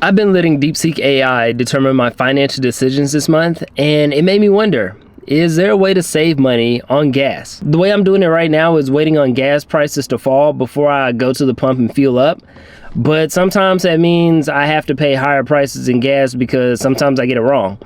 I've been letting DeepSeek AI determine my financial decisions this month, and it made me wonder, is there a way to save money on gas? The way I'm doing it right now is waiting on gas prices to fall before I go to the pump and fuel up. But sometimes that means I have to pay higher prices in gas because sometimes I get it wrong.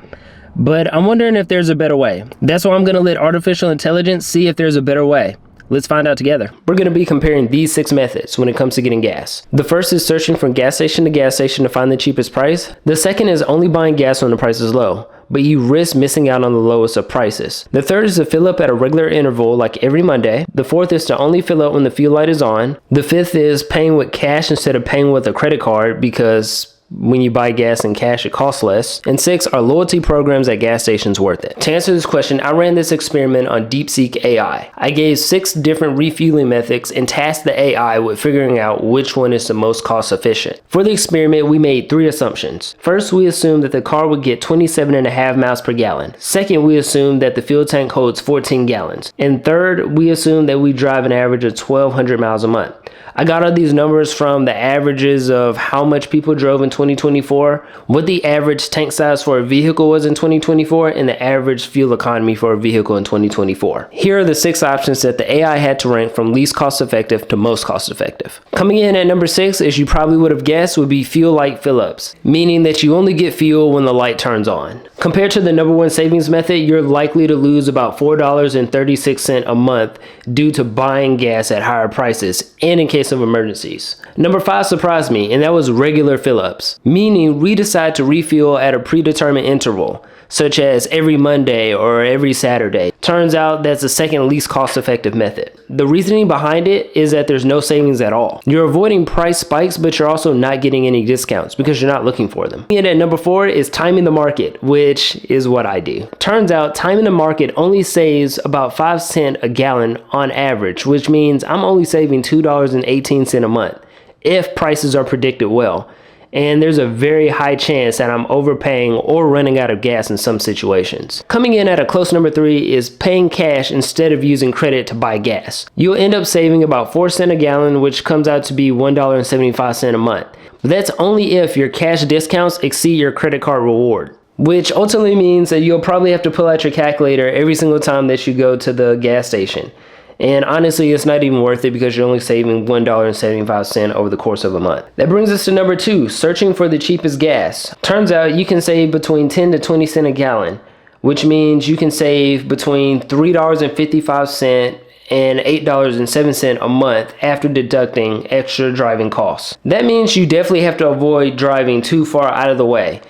But I'm wondering if there's a better way. That's why I'm gonna let artificial intelligence see if there's a better way. Let's find out together. We're going to be comparing these 6 methods when it comes to getting gas. The first is searching from gas station to find the cheapest price. The second is only buying gas when the price is low, but you risk missing out on the lowest of prices. The third is to fill up at a regular interval like every Monday. The fourth is to only fill up when the fuel light is on. The fifth is paying with cash instead of paying with a credit card because when you buy gas in cash, it costs less. And 6 are loyalty programs at gas stations worth it. To answer this question, I ran this experiment on DeepSeek AI. I gave 6 different refueling methods and tasked the AI with figuring out which one is the most cost efficient. For the experiment, we made 3 assumptions. First, we assumed that the car would get 27.5 miles per gallon. Second, we assumed that the fuel tank holds 14 gallons. And third, we assumed that we drive an average of 1,200 miles a month. I got all these numbers from the averages of how much people drove in 2024, what the average tank size for a vehicle was in 2024, and the average fuel economy for a vehicle in 2024. Here are the 6 options that the AI had to rank from least cost effective to most cost effective. Coming in at number 6, as you probably would have guessed, would be fuel light fill-ups, meaning that you only get fuel when the light turns on. Compared to the number 1 savings method, you're likely to lose about $4.36 a month due to buying gas at higher prices and in case of emergencies. Number 5 surprised me, and that was regular fill-ups, meaning we decide to refuel at a predetermined interval, such as every Monday or every Saturday. Turns out that's the second least cost-effective method. The reasoning behind it is that there's no savings at all. You're avoiding price spikes, but you're also not getting any discounts because you're not looking for them. And at number 4 is timing the market, which is what I do. Turns out timing the market only saves about 5 cents a gallon on average, which means I'm only saving $2.18 a month if prices are predicted well. And there's a very high chance that I'm overpaying or running out of gas in some situations. Coming in at a close number 3 is paying cash instead of using credit to buy gas. You'll end up saving about 4 cents a gallon, which comes out to be $1.75 a month. But that's only if your cash discounts exceed your credit card reward, which ultimately means that you'll probably have to pull out your calculator every single time that you go to the gas station. And honestly, it's not even worth it because you're only saving $1.75 over the course of a month. That brings us to number 2, searching for the cheapest gas. Turns out you can save between 10 to 20 cents a gallon, which means you can save between $3.55 and $8.07 a month after deducting extra driving costs. That means you definitely have to avoid driving too far out of the way.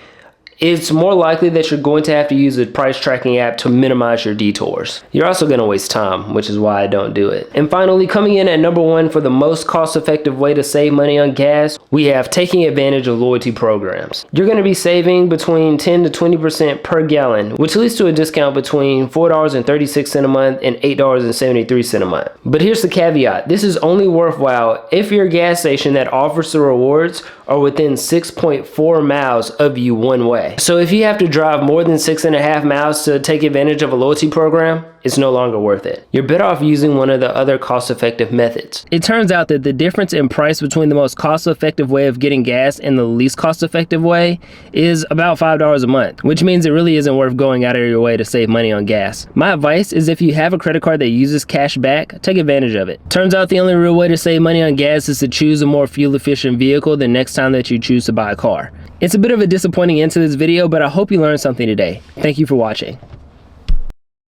It's more likely that you're going to have to use a price tracking app to minimize your detours. You're also going to waste time, which is why I don't do it. And finally, coming in at number 1 for the most cost-effective way to save money on gas, we have taking advantage of loyalty programs. You're going to be saving between 10 to 20% per gallon, which leads to a discount between $4.36 a month and $8.73 a month. But here's the caveat. This is only worthwhile if your gas station that offers the rewards are within 6.4 miles of you one way. So if you have to drive more than 6.5 miles to take advantage of a loyalty program, it's no longer worth it. You're better off using one of the other cost-effective methods. It turns out that the difference in price between the most cost-effective way of getting gas and the least cost-effective way is about $5 a month, which means it really isn't worth going out of your way to save money on gas. My advice is if you have a credit card that uses cash back, take advantage of it. Turns out the only real way to save money on gas is to choose a more fuel-efficient vehicle the next time that you choose to buy a car. It's a bit of a disappointing end to this video, but I hope you learned something today. Thank you for watching.